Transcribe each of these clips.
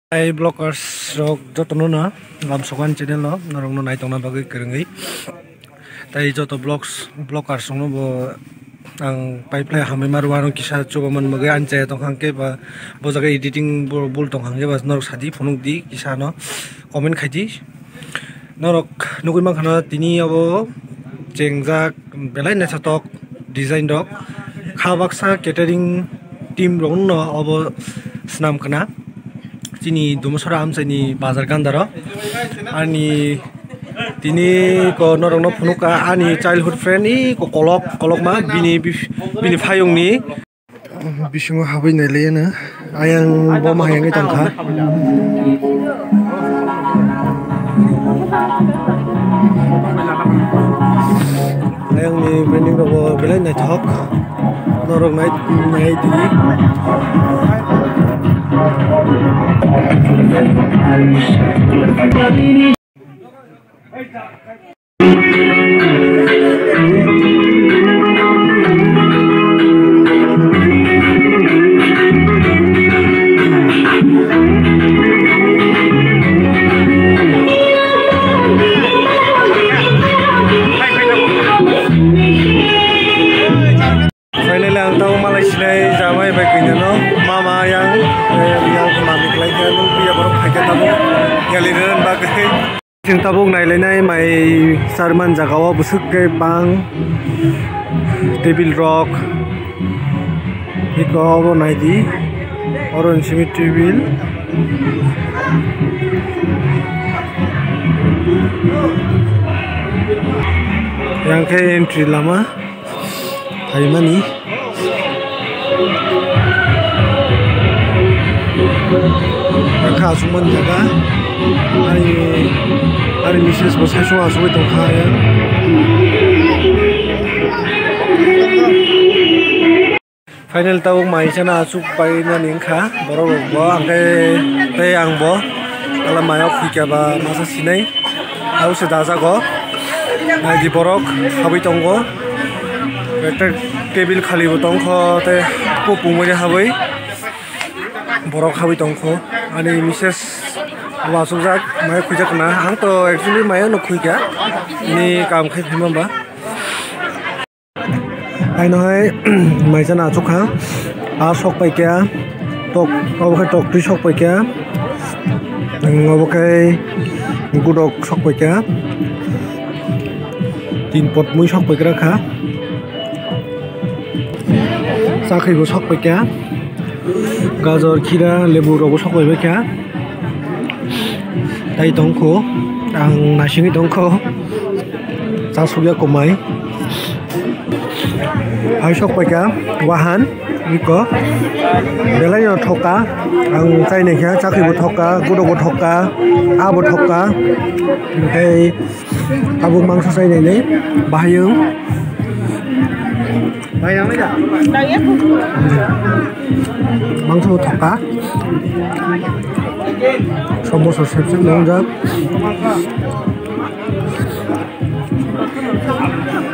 Hai bloggers rok jotono na lamsokan channel no norong no naitong na bagay kerengi. Tai joto bloggers no bo ang pipeline hame marwarong kisa coba man magay ance tong hangke ba bo jaga editing bul tong hangke ba norok sadi phonok di kisa no comment khaiti norok nugui mang khana tini abo jengjak belai na satok design dok khabaksa catering team rong no abo snam kana Sini dumusora amsani bazar gandaro ani tini ko norong no phunuka ani childhood friend ni ko kolok ma bini phayong ni bisingo habai nai lena ayang bo ma hayang tangkha ayang ni branding ro belai nai thok norong nai tini Finally ang tahu Malaysia jamai baiknya no mama yang mami kelainya no dia baru pakai tabu ngaliran bagai sing tabung nailai mai sarman jagawa busuk ke bang table rock iko oro naidi oron simi table yang ke entry lama hai mani Kakak suman jaga hari misis bosai semua suwe tongkha ya final tawung mai chana asuk pai na ningkha borok bo angkai tei ang bo ala mayok hika ba masa sinai au se daja go di borok habai tongo একটা table খালি বতংখো তে কো পুংমনে হাबै borok habai tongkho ani mises wasujak mai khujak na hang to actually mai no khuika ni kam khai phimam ba ai noi mai jana chukha a sok pai kya tok obo tok tri sok pai kya obo kai gudok sok pai kya tin pot mui sok pai kra kha sakhi bo sok pai kya Gajor, kira, lebu, rogo sok bai kya tai tongkho ang nasingi tongkho sasugya komai hai sok bai kya wahan niko belai no thoka ang tai ne kya chakhi bo thoka gudo bo thoka a bo thoka tai abung mangsa sai ne bahayung bayang aja mangsa thoka সমস্যা সেপসে long যাব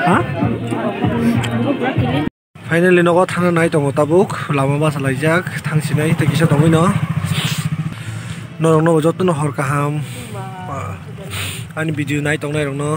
ha finally nogo thana nai tongo tabuk lama basa laijak thangsinai te kisa tongoi no norong no jotno hor kaham ani video nai tongnai rong no